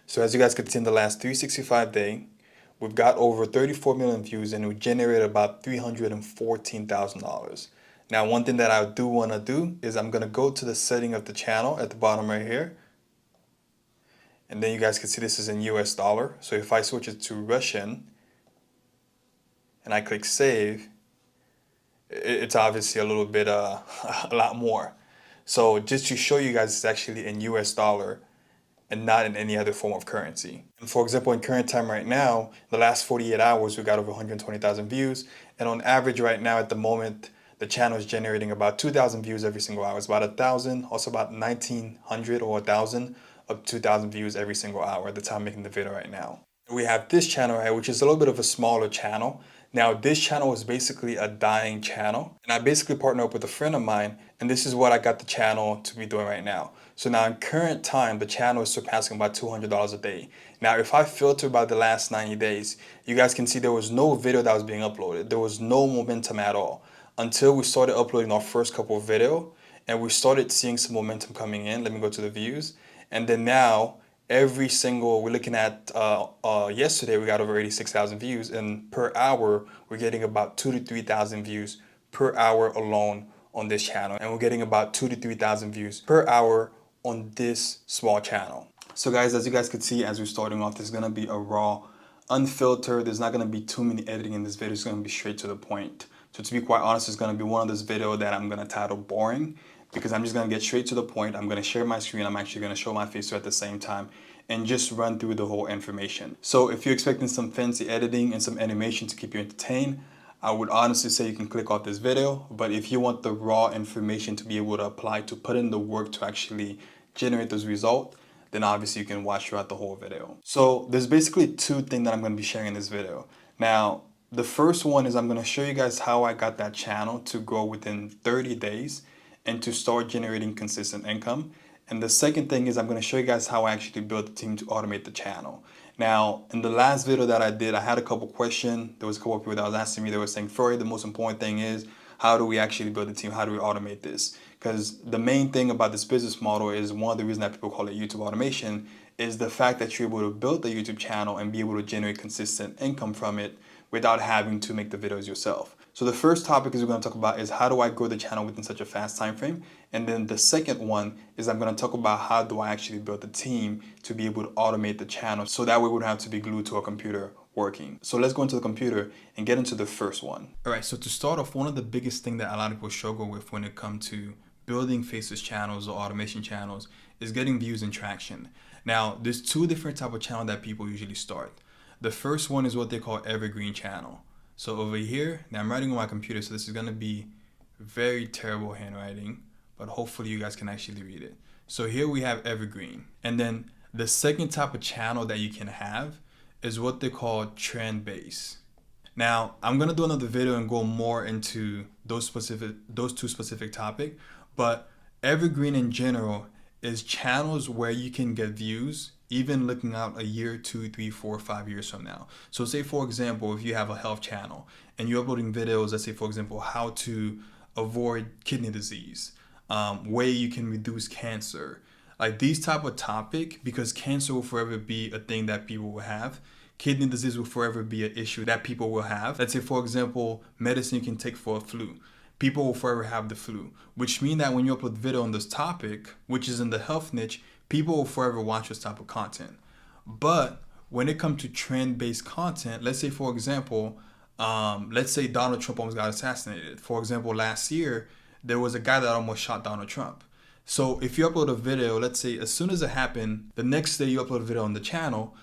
So as you guys can see in the last 365 day, we've got over 34 million views and we generated about $314,000. Now, one thing that I do want to do is I'm going to go to the setting of the channel at the bottom right here. And then you guys can see this is in US dollar. So if I switch it to Russian and I click save, it's obviously a little bit, a lot more. So just to show you guys, it's actually in US dollar and not in any other form of currency. And for example, in current time right now, the last 48 hours, we got over 120,000 views. And on average right now at the moment, the channel is generating about 2,000 views every single hour. It's about 1,000, also about 1,900 or 1,000 of 2,000 views every single hour at the time making the video right now. We have this channel right, which is a little bit of a smaller channel. Now this channel is basically a dying channel, and I basically partnered up with a friend of mine, and this is what I got the channel to be doing right now. So now in current time, the channel is surpassing about $200 a day. Now if I filter by the last 90 days, you guys can see there was no video that was being uploaded. There was no momentum at all until we started uploading our first couple of video, and we started seeing some momentum coming in. Let me go to the views. And then now every single, we're looking at yesterday we got over 86,000 views, and per hour we're getting about 2,000 to 3,000 views per hour alone on this channel, and we're getting about 2,000 to 3,000 views per hour on this small channel. So guys, as you guys can see, as we're starting off, there's gonna be a raw, unfiltered. There's not gonna be too many editing in this video. It's gonna be straight to the point. So to be quite honest, it's gonna be one of those videos that I'm gonna title boring, because I'm just gonna get straight to the point. I'm gonna share my screen. I'm actually gonna show my face at the same time and just run through the whole information. So if you're expecting some fancy editing and some animation to keep you entertained, I would honestly say you can click off this video. But if you want the raw information to be able to apply, to put in the work to actually generate those results, then obviously you can watch throughout the whole video. So there's basically two things that I'm gonna be sharing in this video. Now, the first one is I'm gonna show you guys how I got that channel to grow within 30 days and to start generating consistent income. And the second thing is I'm going to show you guys how I actually built a team to automate the channel. Now, in the last video that I did, I had a couple questions. There was a couple of people that was asking me, they were saying, Furry, the most important thing is, how do we actually build a team? How do we automate this? Because the main thing about this business model is, one of the reasons that people call it YouTube automation is the fact that you're able to build the YouTube channel and be able to generate consistent income from it without having to make the videos yourself. So the first topic is we're going to talk about is how do I grow the channel within such a fast time frame? And then the second one is I'm going to talk about how do I actually build a team to be able to automate the channel, so that way we wouldn't have to be glued to a computer working. So let's go into the computer and get into the first one. All right, so to start off, one of the biggest things that a lot of people struggle with when it comes to building faceless channels or automation channels is getting views and traction. Now, there's two different types of channels that people usually start. The first one is what they call Evergreen channel. So over here, now I'm writing on my computer, so this is gonna be very terrible handwriting, but hopefully you guys can actually read it. So here we have Evergreen. And then the second type of channel that you can have is what they call trend base. Now, I'm gonna do another video and go more into those two specific topics, but Evergreen in general is channels where you can get views even looking out a year, 2, 3, 4, 5 years from now. So say, for example, if you have a health channel and you're uploading videos, let's say, for example, how to avoid kidney disease, way you can reduce cancer, like these type of topic, because cancer will forever be a thing that people will have. Kidney disease will forever be an issue that people will have. Let's say, for example, medicine you can take for a flu. People will forever have the flu, which means that when you upload video on this topic, which is in the health niche, people will forever watch this type of content. But when it comes to trend-based content, let's say, for example, let's say Donald Trump almost got assassinated. For example, last year, there was a guy that almost shot Donald Trump. So if you upload a video, let's say as soon as it happened, the next day you upload a video on the channel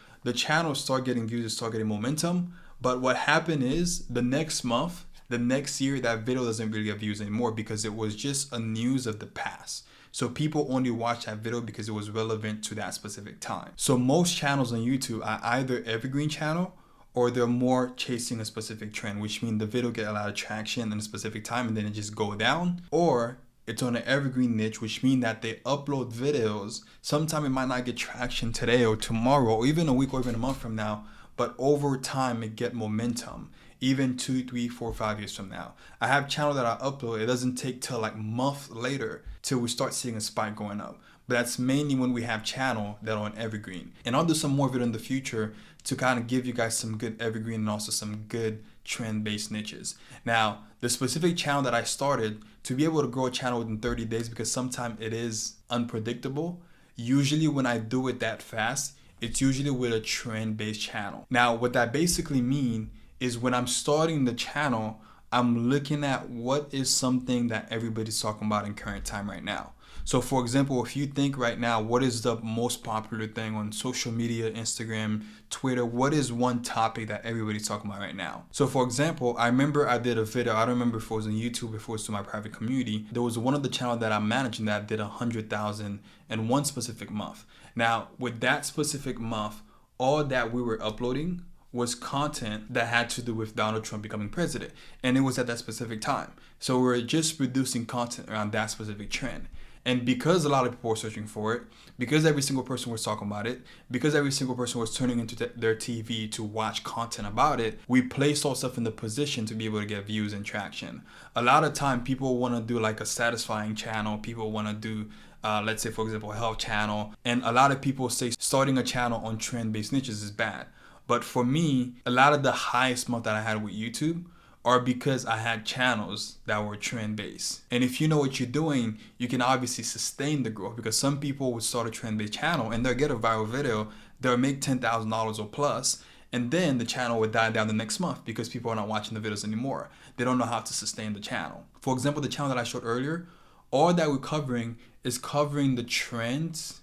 start getting views, start getting momentum. But what happened is the next month, the next year, that video doesn't really get views anymore because it was just a news of the past. So people only watch that video because it was relevant to that specific time. So most channels on YouTube are either evergreen channel or they're more chasing a specific trend, which means the video get a lot of traction in a specific time and then it just go down, or it's on an evergreen niche, which means that they upload videos. Sometimes it might not get traction today or tomorrow or even a week or even a month from now, but over time it get momentum, even 2, 3, 4, 5 years from now. I have channel that I upload, it doesn't take till like month later till we start seeing a spike going up. but that's mainly when we have channel that are on Evergreen. And I'll do some more of it in the future to kind of give you guys some good Evergreen and also some good trend-based niches. Now, the specific channel that I started, to be able to grow a channel within 30 days, because sometimes it is unpredictable, usually when I do it that fast, it's usually with a trend-based channel. Now, what that basically means is when I'm starting the channel, I'm looking at what is something that everybody's talking about in current time right now. So for example, if you think right now, what is the most popular thing on social media, Instagram, Twitter, what is one topic that everybody's talking about right now? So for example, I remember I did a video, I don't remember if it was on YouTube, if it was to my private community. There was one of the channels that I'm managing that did 100,000 in one specific month. Now with that specific month, all that we were uploading was content that had to do with Donald Trump becoming president. And it was at that specific time. So we're just producing content around that specific trend. And because a lot of people were searching for it, because every single person was talking about it, because every single person was turning into their TV to watch content about it, we placed ourselves in the position to be able to get views and traction. A lot of time people want to do like a satisfying channel. People want to do let's say, for example, a health channel. And a lot of people say starting a channel on trend-based niches is bad. But for me, a lot of the highest month that I had with YouTube are because I had channels that were trend-based. And if you know what you're doing, you can obviously sustain the growth, because some people would start a trend-based channel and they'll get a viral video, they'll make $10,000 or plus, and then the channel would die down the next month because people are not watching the videos anymore. They don't know how to sustain the channel. For example, the channel that I showed earlier, all that we're covering is covering the trends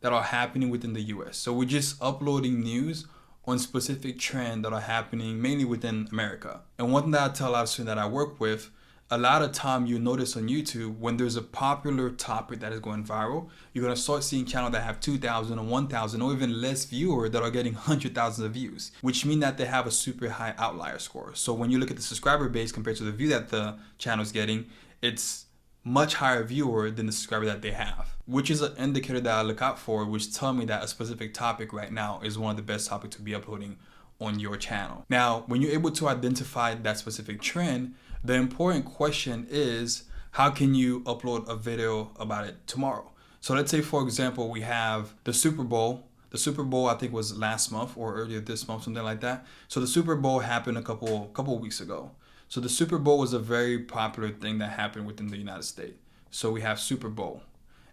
that are happening within the US. So we're just uploading news on specific trends that are happening mainly within America. And one thing that I tell a lot of students that I work with, a lot of time you notice on YouTube, when there's a popular topic that is going viral, you're gonna start seeing channels that have 2,000 or 1,000 or even less viewers that are getting 100,000 of views, which mean that they have a super high outlier score. So when you look at the subscriber base compared to the view that the channel is getting, it's much higher viewer than the subscriber that they have, which is an indicator that I look out for, which tell me that a specific topic right now is one of the best topics to be uploading on your channel. Now, when you're able to identify that specific trend, the important question is, how can you upload a video about it tomorrow? So let's say, for example, we have the Super Bowl. The Super Bowl, I think, was last month or earlier this month, something like that. So the Super Bowl happened a couple weeks ago. So the Super Bowl was a very popular thing that happened within the United States. So we have Super Bowl.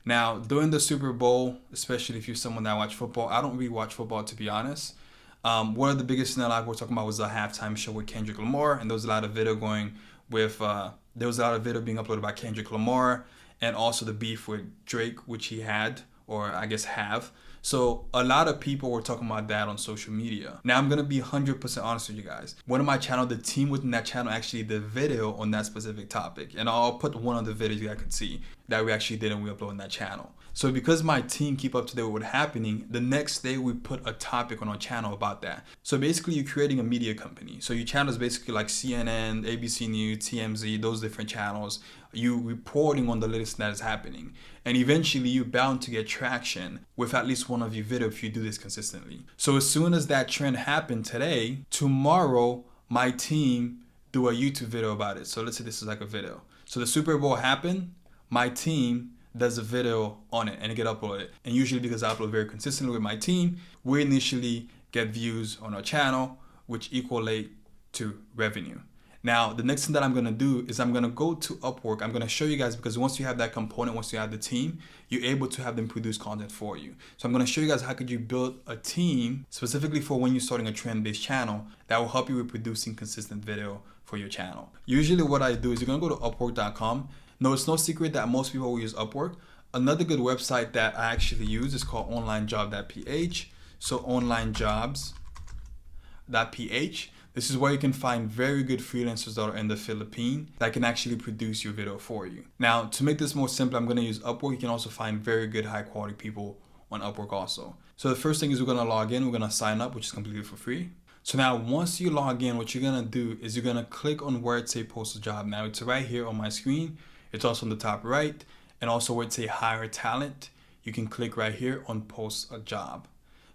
Now, during the Super Bowl, especially if you're someone that watch football, I don't really watch football, to be honest. One of the biggest things that I was talking about was the halftime show with Kendrick Lamar, and there was a lot of video going with, there was a lot of video being uploaded by Kendrick Lamar, and also the beef with Drake, which he had, or I guess have. So a lot of people were talking about that on social media. Now I'm gonna be 100% honest with you guys. One of my channel, the team within that channel actually did a video on that specific topic. And I'll put one of the videos you guys can see that we actually did and we upload on that channel. So because my team keep up to date with what's happening, the next day we put a topic on our channel about that. So basically you're creating a media company. So your channel is basically like CNN, ABC News, TMZ, those different channels. You reporting on the latest that is happening. And eventually you're bound to get traction with at least one of your videos if you do this consistently. So as soon as that trend happened today, tomorrow my team do a YouTube video about it. So let's say this is like a video. So the Super Bowl happened, my team does a video on it and it get uploaded. And usually because I upload very consistently with my team, we initially get views on our channel, which equate to revenue. Now, the next thing that I'm gonna do is I'm gonna go to Upwork. I'm gonna show you guys, because once you have that component, once you have the team, you're able to have them produce content for you. So I'm gonna show you guys how could you build a team specifically for when you're starting a trend-based channel that will help you with producing consistent video for your channel. Usually what I do is you're gonna go to Upwork.com. No, it's no secret that most people will use Upwork. Another good website that I actually use is called onlinejob.ph. So onlinejobs.ph. This is where you can find very good freelancers that are in the Philippines that can actually produce your video for you. Now, to make this more simple, I'm going to use Upwork. You can also find very good high quality people on Upwork also. So the first thing is we're going to log in. We're going to sign up, which is completely for free. So now once you log in, what you're going to do is you're going to click on where it says post a job. Now it's right here on my screen. It's also on the top right. And also where it says hire talent, you can click right here on post a job.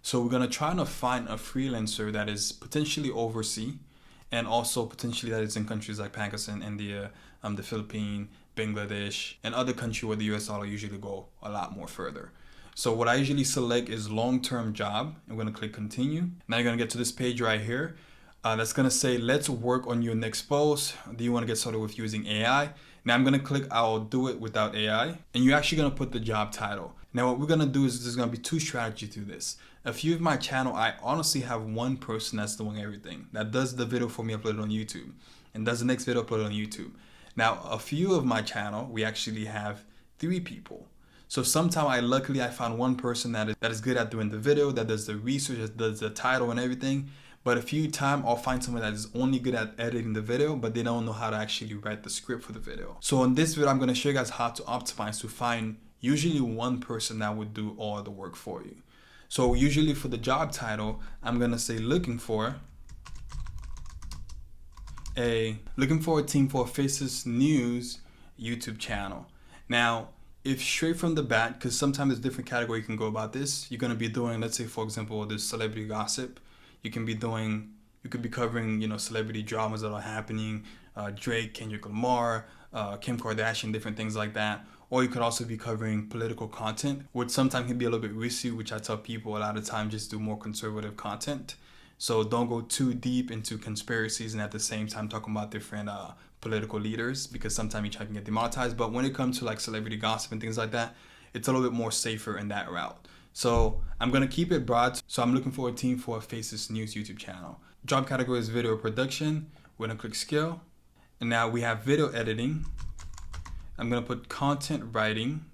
So we're gonna try to find a freelancer that is potentially overseas and also potentially that is in countries like Pakistan, India, the Philippines, Bangladesh, and other countries where the US dollar usually go a lot more further. So what I usually select is long-term job. I'm going to click continue. Now you're going to get to this page right here. That's going to say, let's work on your next post. Do you want to get started with using AI? Now I'm going to click, I'll do it without AI. And you're actually going to put the job title. Now what we're going to do is there's going to be two strategies to this. A few of my channel, I honestly have one person that's doing everything. That does the video for me uploaded on YouTube and does the next video uploaded on YouTube. Now a few of my channel, we actually have 3 people. So sometime I found one person that is good at doing the video, that does the research, that does the title and everything. But a few times I'll find someone that is only good at editing the video, but they don't know how to actually write the script for the video. So in this video, I'm going to show you guys how to optimize to find usually one person that would do all the work for you. So usually for the job title, I'm going to say looking for a team for Faces News YouTube channel. Now, if straight from the bat, because sometimes there's different category you can go about this, you're going to be doing, let's say for example, there's celebrity gossip. You could be covering, you know, celebrity dramas that are happening, Drake, Kendrick Lamar, Kim Kardashian, different things like that. Or you could also be covering political content, which sometimes can be a little bit risky, which I tell people a lot of times just do more conservative content. So don't go too deep into conspiracies and at the same time talking about different political leaders, because sometimes each other can get demonetized. But when it comes to like celebrity gossip and things like that, it's a little bit more safer in that route. So I'm going to keep it broad. So I'm looking for a team for a Faces News YouTube channel. Job category is video production. We're going to click skill. And now we have video editing. I'm going to put content writing,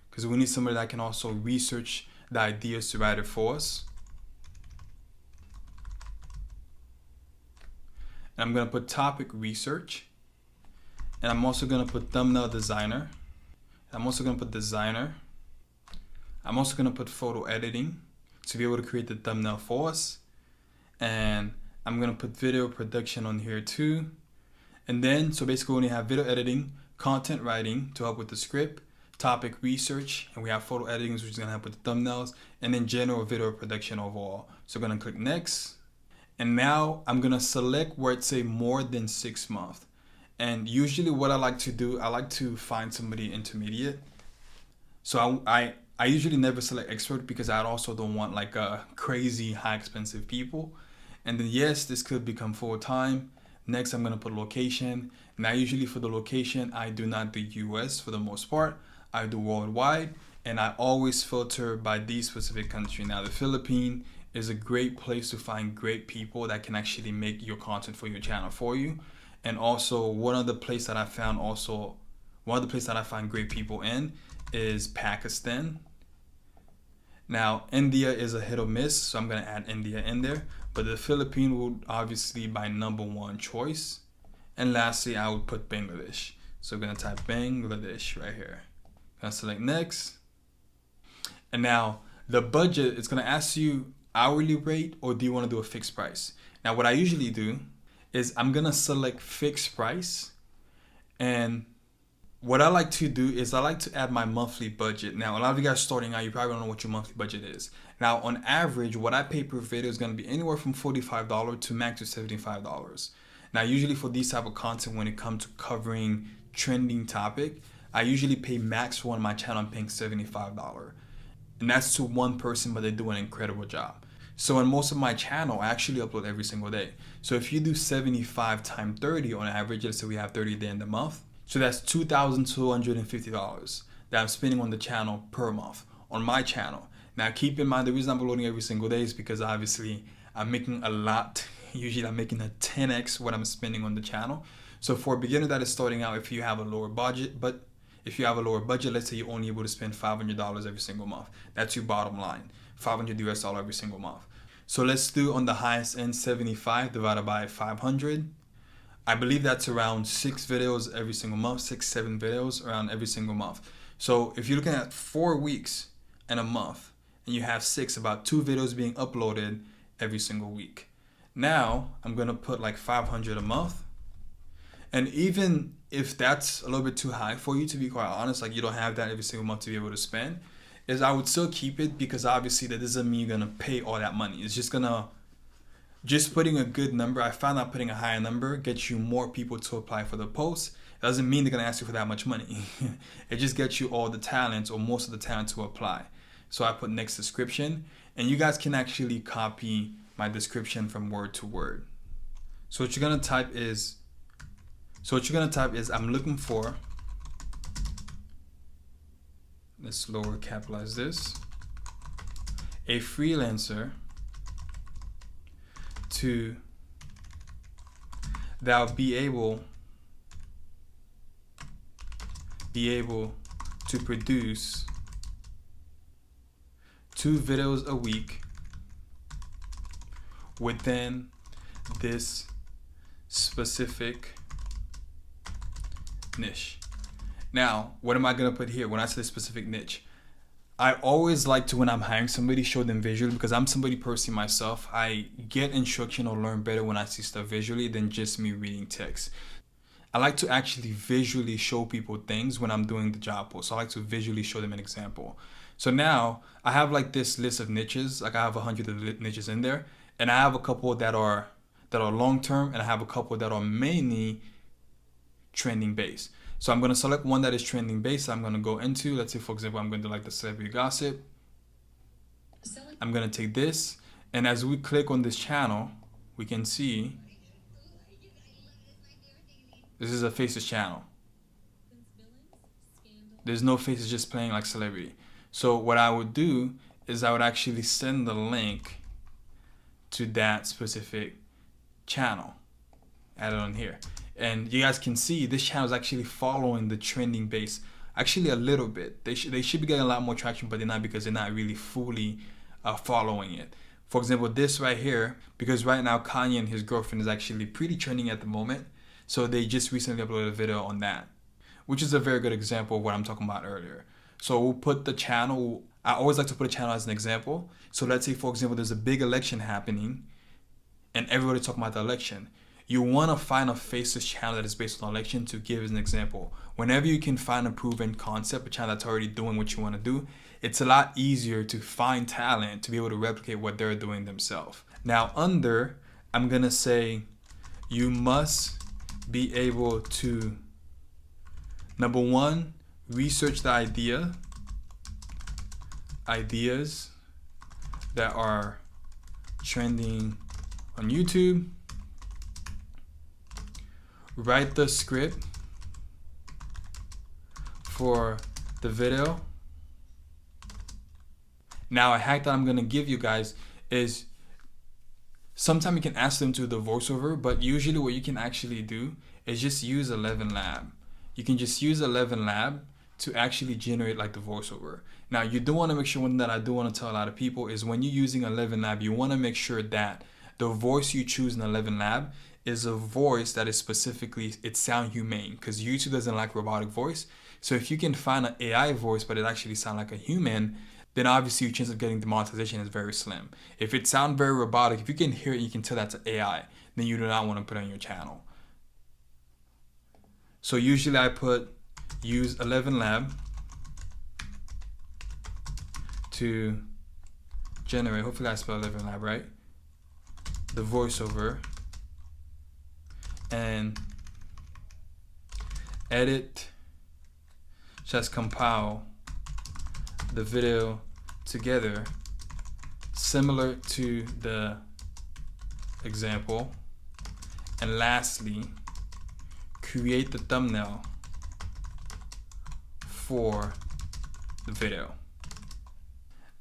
because we need somebody that can also research the ideas to write it for us. And I'm going to put topic research. And I'm also going to put thumbnail designer. I'm also going to put designer. I'm also going to put photo editing to be able to create the thumbnail for us. And I'm going to put video production on here too. And then, so basically we only have video editing, content writing to help with the script, topic research, and we have photo editing, which is going to help with the thumbnails, and then general video production overall. So I'm going to click next. And now I'm going to select where it say more than 6 months. And usually what I like to do, I like to find somebody intermediate. So I usually never select expert, because I also don't want like a crazy high expensive people. And then yes, this could become full time. Next, I'm going to put location. Now, usually for the location, I do not do US for the most part. I do worldwide, and I always filter by these specific country. Now, the Philippines is a great place to find great people that can actually make your content for your channel for you. And also one of the places that I find great people in is Pakistan. Now, India is a hit or miss, so I'm going to add India in there. But the Philippines would obviously be my #1 choice. And lastly, I would put Bangladesh. So I'm going to type Bangladesh right here. I'm going to select next. And now the budget, it's going to ask you hourly rate, or do you want to do a fixed price? Now, what I usually do is I'm going to select fixed price. And what I like to do is I like to add my monthly budget. Now, a lot of you guys starting out, you probably don't know what your monthly budget is. Now, on average, what I pay per video is going to be anywhere from $45 to max to $75. Now, usually for these type of content, when it comes to covering trending topic, I usually pay max for on my channel, I'm paying $75. And that's to one person, but they do an incredible job. So in most of my channel, I actually upload every single day. So if you do 75 times 30 on average, let's say we have 30 days in the month. So that's $2,250 that I'm spending on the channel per month, on my channel. Now keep in mind, the reason I'm uploading every single day is because obviously I'm making a lot. Usually I'm making a 10x what I'm spending on the channel. So for a beginner that is starting out, if you have a lower budget, let's say you're only able to spend $500 every single month. That's your bottom line, $500 US every single month. So let's do on the highest end 75 divided by 500. I believe that's around 6 videos every single month, 6-7 videos around every single month. So if you're looking at 4 weeks in a month and you have about 2 videos being uploaded every single week. Now I'm gonna put like 500 a month. And even if that's a little bit too high for you, to be quite honest, like you don't have that every single month to be able to spend, is I would still keep it, because obviously that doesn't mean you're gonna pay all that money. It's just gonna just putting a good number, I found out putting a higher number gets you more people to apply for the post. It doesn't mean they're going to ask you for that much money. It just gets you all the talents or most of the talent to apply. So I put next description, and you guys can actually copy my description from word to word. So what you're going to type is, I'm looking for, let's lower capitalize this, a freelancer that'll be able to produce 2 videos a week within this specific niche. Now, what am I going to put here when I say specific niche? I always like to, when I'm hiring somebody, show them visually, because I'm somebody personally myself. I get instruction or learn better when I see stuff visually than just me reading text. I like to actually visually show people things when I'm doing the job post. So I like to visually show them an example. So now I have like this list of niches. Like I have 100 niches in there, and I have a couple that are long term, and I have a couple that are mainly trending based. So I'm going to select one that is trending based. I'm going to go into, let's say for example, I'm going to like the celebrity gossip. I'm going to take this, and as we click on this channel, we can see this is a faces channel. There's no faces, just playing like celebrity. So what I would do is I would actually send the link to that specific channel, add it on here. And you guys can see this channel is actually following the trending base, actually a little bit. They should be getting a lot more traction, but they're not, because they're not really fully following it. For example, this right here, because right now Kanye and his girlfriend is actually pretty trending at the moment. So they just recently uploaded a video on that, which is a very good example of what I'm talking about earlier. So we'll put the channel, I always like to put a channel as an example. So let's say, for example, there's a big election happening and everybody's talking about the election. You want to find a faceless channel that is based on election to give as an example. Whenever you can find a proven concept, a channel that's already doing what you want to do, it's a lot easier to find talent to be able to replicate what they're doing themselves. Now under, I'm going to say you must be able to, number one, research the ideas that are trending on YouTube. Write the script for the video. Now a hack that I'm gonna give you guys is, sometimes you can ask them to do the voiceover, but usually what you can actually do is just use 11 Lab. You can just use 11 Lab to actually generate like the voiceover. Now you do want to make sure, one that I do want to tell a lot of people is, when you're using 11 Lab, you want to make sure that the voice you choose in 11 Lab is a voice that is specifically, it sound humane, because YouTube doesn't like robotic voice. So if you can find an AI voice but it actually sound like a human, then obviously your chance of getting demonetization is very slim. If it sounds very robotic, if you can hear it, you can tell that's AI, then you do not want to put it on your channel. So usually I use 11 Lab to generate, hopefully I spell 11 Lab right, the voiceover, and edit, just compile the video together similar to the example, and lastly create the thumbnail for the video.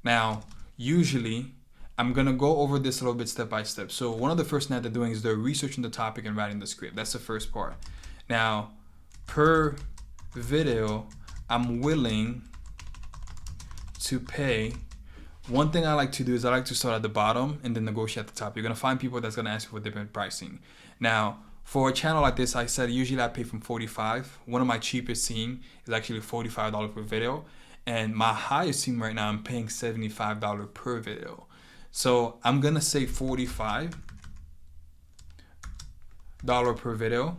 Now usually I'm gonna go over this a little bit step by step. So one of the first things they're doing is they're researching the topic and writing the script. That's the first part. Now per video, I'm willing to pay. One thing I like to do is I like to start at the bottom and then negotiate at the top. You're gonna find people that's gonna ask you for different pricing. Now for a channel like this, I said usually I pay from 45. One of my cheapest scene is actually $45 per video, and my highest scene right now I'm paying $75 per video. So I'm gonna say $45 per video.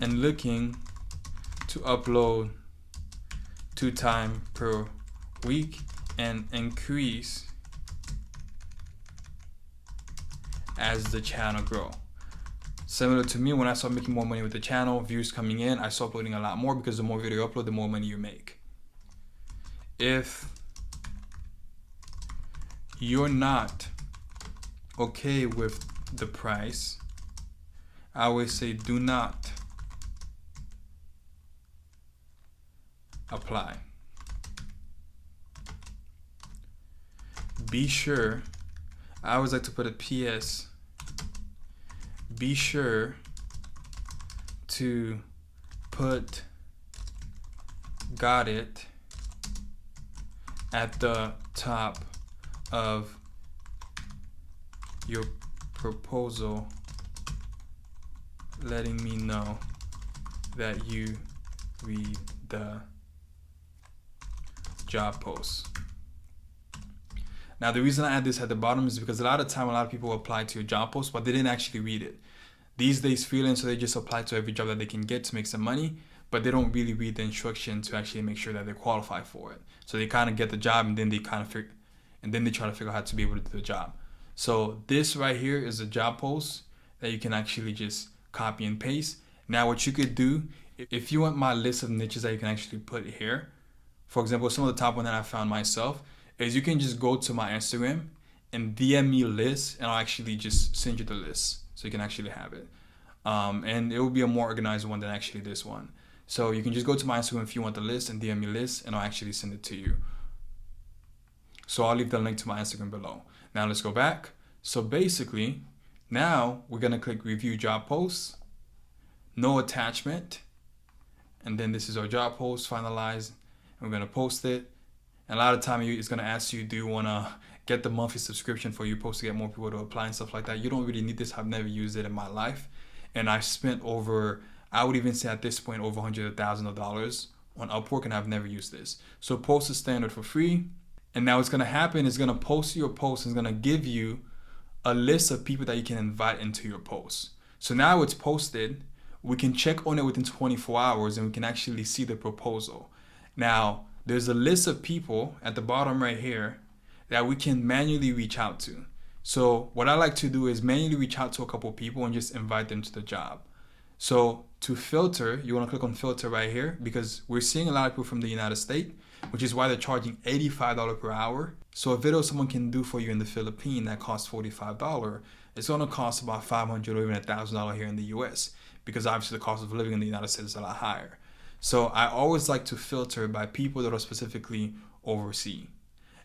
And looking to upload 2 times per week and increase as the channel grow. Similar to me, when I start making more money with the channel, views coming in, I start uploading a lot more, because the more video you upload, the more money you make. If you're not okay with the price, I always say do not apply. Be sure, I always like to put a PS, be sure to put got it at the top of your proposal, letting me know that you read the job post. Now, the reason I add this at the bottom is because a lot of time, a lot of people apply to your job post, but they didn't actually read it. These days, freelancers, they just apply to every job that they can get to make some money, but they don't really read the instruction to actually make sure that they qualify for it. So they kind of get the job, and then they try to figure out how to be able to do the job. So this right here is a job post that you can actually just copy and paste. Now, what you could do, if you want my list of niches that you can actually put here, for example, some of the top one that I found myself is you can just go to my Instagram and DM me lists, and I'll actually just send you the list so you can actually have it. And it will be a more organized one than actually this one. So you can just go to my Instagram if you want the list and DM me lists, and I'll actually send it to you. So I'll leave the link to my Instagram below. Now let's go back. So basically, now we're gonna click review job posts, no attachment, and then this is our job post finalized, and we're gonna post it. And a lot of time it's gonna ask you, do you wanna get the monthly subscription for your post to get more people to apply and stuff like that. You don't really need this. I've never used it in my life, and I've spent over, I would even say at this point, over $100,000 on Upwork, and I've never used this. So post is standard for free. And now what's gonna happen is gonna post your post, and it's gonna give you a list of people that you can invite into your post. So now it's posted, we can check on it within 24 hours, and we can actually see the proposal. Now, there's a list of people at the bottom right here that we can manually reach out to. So what I like to do is manually reach out to a couple people and just invite them to the job. So to filter, you wanna click on filter right here, because we're seeing a lot of people from the United States, which is why they're charging $85 per hour. So a video someone can do for you in the Philippines that costs $45, it's gonna cost about $500 or even $1,000 here in the US, because obviously the cost of living in the United States is a lot higher. So I always like to filter by people that are specifically overseas.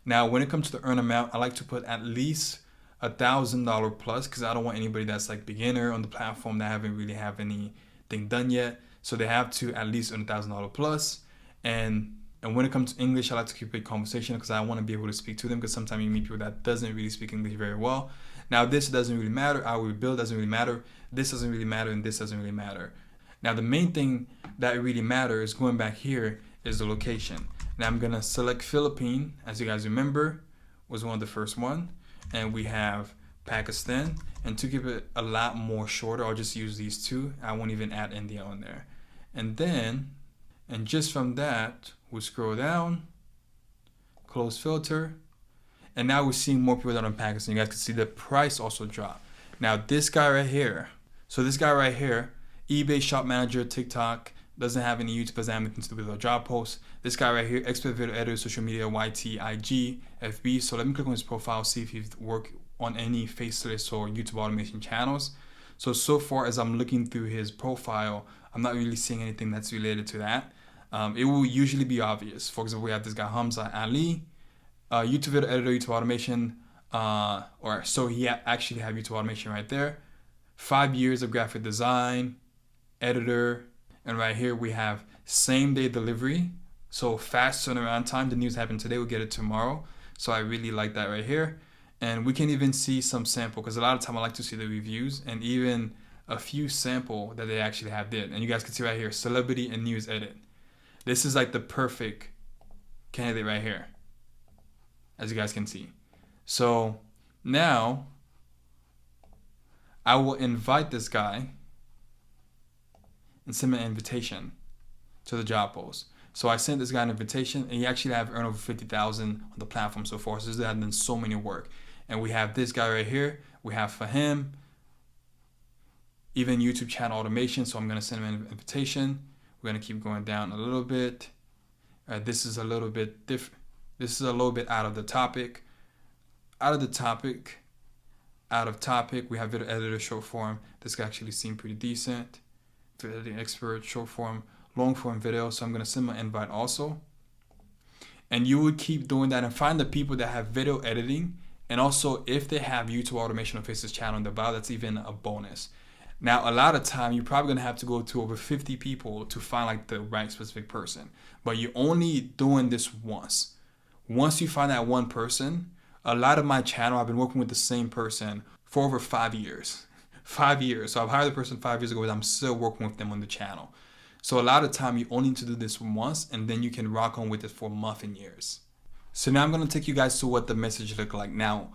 Now, when it comes to the earn amount, I like to put at least $1,000 plus, because I don't want anybody that's like beginner on the platform that haven't really have anything done yet. So they have to at least earn $1,000 plus. And when it comes to English, I like to keep it conversational, because I want to be able to speak to them, because sometimes you meet people that doesn't really speak English very well. Now, this doesn't really matter. How we build doesn't really matter. This doesn't really matter, and this doesn't really matter. Now, the main thing that really matters, going back here, is the location. Now I'm gonna select Philippines, as you guys remember, was one of the first one, and we have Pakistan. And to keep it a lot more shorter, I'll just use these two. I won't even add India on there. And then, and just from that, we'll scroll down, close filter, and now we're seeing more people that are in Pakistan. You guys can see the price also drop. Now this guy right here, so this guy right here, eBay Shop Manager, TikTok, doesn't have any YouTube, doesn't have anything to do with our job posts. This guy right here, expert video editor, social media, YT, IG, FB. So let me click on his profile, see if he's worked on any faceless or YouTube automation channels. So far as I'm looking through his profile, I'm not really seeing anything that's related to that. It will usually be obvious. For example, we have this guy, Hamza Ali, YouTube video editor, YouTube automation, so he actually have YouTube automation right there. 5 years of graphic design, editor, and right here we have same day delivery. So fast turnaround time. The news happened today, we'll get it tomorrow. So I really like that right here. And we can even see some sample, because a lot of time I like to see the reviews and even a few sample that they actually have did. And you guys can see right here, celebrity and news edit. This is like the perfect candidate right here, as you guys can see. So now I will invite this guy and send him an invitation. to the job post. So I sent this guy an invitation, and he actually have earned over 50,000 on the platform so far. So this guy has done so many work. And we have this guy right here. We have for him, even YouTube channel automation. So I'm gonna send him an invitation. We're gonna keep going down a little bit. This is a little bit different. This is a little bit out of the topic. Out of topic, we have video editor short form. This guy actually seemed pretty decent. Video editing expert, short form, long form video. So I'm gonna send my invite also. And you would keep doing that and find the people that have video editing, and also if they have YouTube automation or Faces channel in the bio, that's even a bonus. Now, a lot of time you're probably gonna have to go to over 50 people to find like the right specific person, but you're only doing this once. Once you find that one person, a lot of my channel, I've been working with the same person for over 5 years. 5 years. So I've hired the person 5 years ago, but I'm still working with them on the channel. So a lot of time you only need to do this once, and then you can rock on with it for months and years. So now I'm gonna take you guys to what the message look like. Now,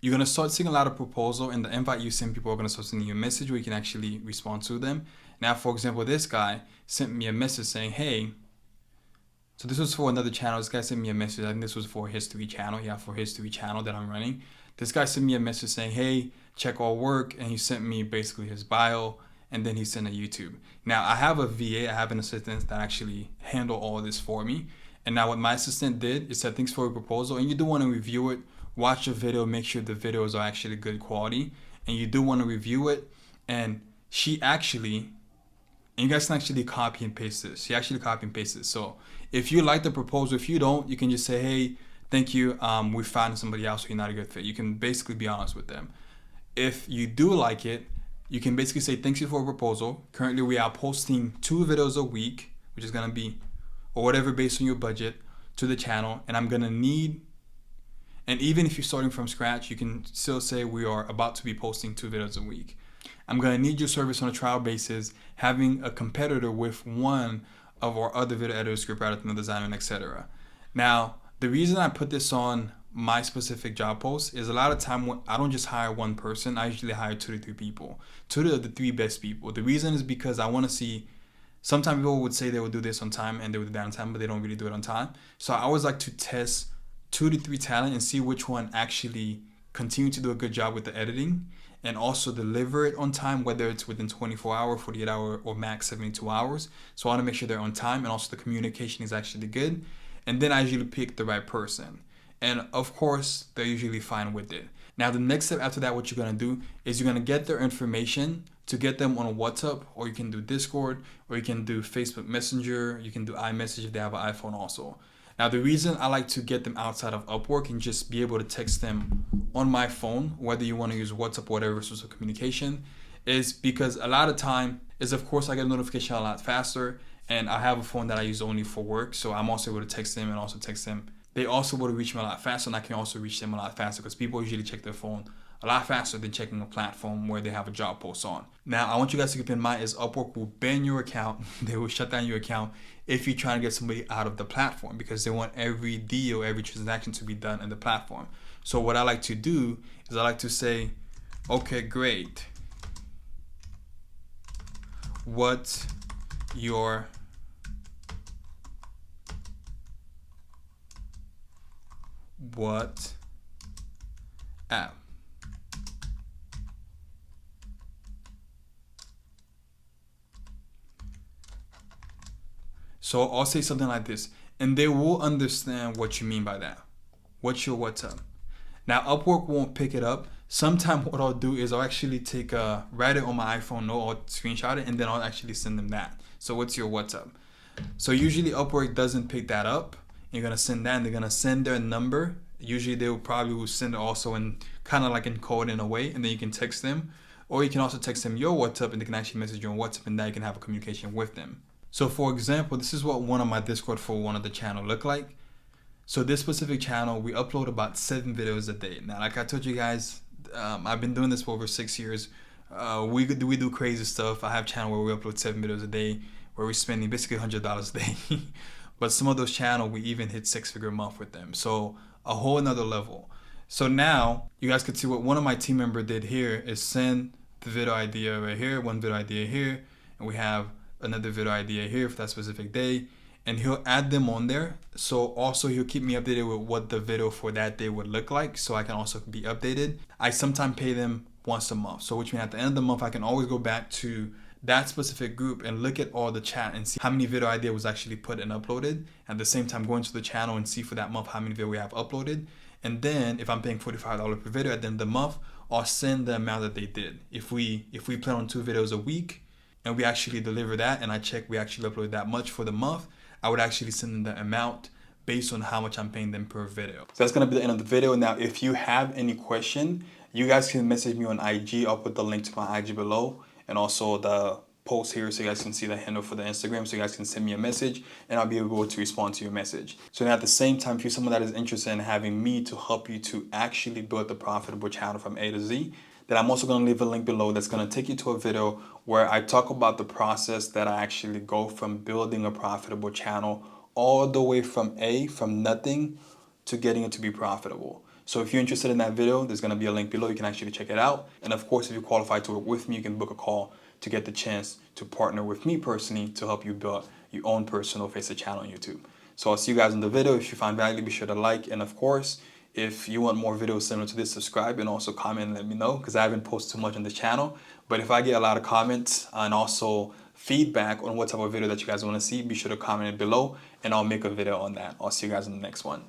you're gonna start seeing a lot of proposal, and the invite you send people are gonna start sending you a message where you can actually respond to them. Now, for example, this guy sent me a message saying, hey, so this was for another channel. This guy sent me a message. I think this was for History channel. Yeah, for History channel that I'm running. This guy sent me a message saying, hey, check all work. And he sent me basically his bio, and then he sent a YouTube. Now I have a VA, I have an assistant that actually handle all of this for me. And now what my assistant did is said, thanks for your proposal. And you do want to review it, watch the video, make sure the videos are actually good quality. And you do want to review it. And she actually, and you guys can actually copy and paste this. She actually copy and paste this. So if you like the proposal, if you don't, you can just say, hey, thank you. We found somebody else, so you're not a good fit. You can basically be honest with them. If you do like it, you can basically say, thanks you for a proposal. Currently, we are posting 2 videos a week, which is going to be, or whatever based on your budget, to the channel. And I'm going to need, and even if you're starting from scratch, you can still say we are about to be posting 2 videos a week. I'm going to need your service on a trial basis, having a competitor with one of our other video editors, script writer, designer, and etc. Now, the reason I put this on my specific job post is a lot of time when I don't just hire one person, I usually hire 2 to 3 people, 2 to the 3 best people. The reason is because I want to see, sometimes people would say they would do this on time and they would do that on time, but they don't really do it on time. So I always like to test 2 to 3 talent and see which one actually continue to do a good job with the editing and also deliver it on time, whether it's within 24 hours, 48 hours, or max 72 hours. So I want to make sure they're on time and also the communication is actually good. And then I usually pick the right person. And of course, they're usually fine with it. Now, the next step after that, what you're gonna do is you're gonna get their information to get them on WhatsApp, or you can do Discord, or you can do Facebook Messenger, you can do iMessage if they have an iPhone also. Now, the reason I like to get them outside of Upwork and just be able to text them on my phone, whether you want to use WhatsApp or whatever source of communication, is because a lot of time is, of course, I get a notification a lot faster, and I have a phone that I use only for work, so I'm also able to text them and also text them. They also able to reach me a lot faster, and I can also reach them a lot faster because people usually check their phone a lot faster than checking a platform where they have a job post on. Now, I want you guys to keep in mind is Upwork will ban your account. They will shut down your account if you're trying to get somebody out of the platform because they want every deal, every transaction to be done in the platform. So what I like to do is I like to say, okay, great. What app? So I'll say something like this, and they will understand what you mean by that. What's your WhatsApp? Now, Upwork won't pick it up. Sometimes what I'll do is I'll actually write it on my iPhone note, I'll screenshot it, and then I'll actually send them that. So what's your WhatsApp? So usually Upwork doesn't pick that up. You're gonna send that, and they're gonna send their number. Usually they will probably send it also in kind of like encode in a way, and then you can text them. Or you can also text them your WhatsApp, and they can actually message you on WhatsApp, and now you can have a communication with them. So for example, this is what one of my Discord for one of the channel look like. So this specific channel, we upload about 7 videos a day. Now, like I told you guys, I've been doing this for over 6 years. We do crazy stuff. I have a channel where we upload 7 videos a day, where we're spending basically $100 a day. But some of those channels, we even hit 6-figure a month with them. So a whole another level. So now you guys can see what one of my team member did here is send the video idea right here, one video idea here, and we have another video idea here for that specific day, and he'll add them on there. So also he'll keep me updated with what the video for that day would look like, so I can also be updated. I sometimes pay them once a month, so which means at the end of the month I can always go back to that specific group and look at all the chat and see how many video idea was actually put and uploaded. At the same time, go into the channel and see for that month how many video we have uploaded. And then if I'm paying $45 per video at the end of the month, I'll send the amount that they did. If we plan on 2 videos a week and we actually deliver that, and I check we actually uploaded that much for the month, I would actually send them the amount based on how much I'm paying them per video. So that's gonna be the end of the video. Now, if you have any question, you guys can message me on IG. I'll put the link to my IG below, and also the post here, so you guys can see the handle for the Instagram, so you guys can send me a message and I'll be able to respond to your message. So now at the same time, if you're someone that is interested in having me to help you to actually build the profitable channel from A to Z, then I'm also going to leave a link below that's going to take you to a video where I talk about the process that I actually go from building a profitable channel all the way from nothing to getting it to be profitable. So if you're interested in that video, there's going to be a link below. You can actually check it out. And of course, if you qualify to work with me, you can book a call to get the chance to partner with me personally to help you build your own personal face channel on YouTube. So I'll see you guys in the video. If you find value, be sure to like. And of course, if you want more videos similar to this, subscribe and also comment and let me know, because I haven't posted too much on the channel. But if I get a lot of comments and also feedback on what type of video that you guys want to see, be sure to comment it below and I'll make a video on that. I'll see you guys in the next one.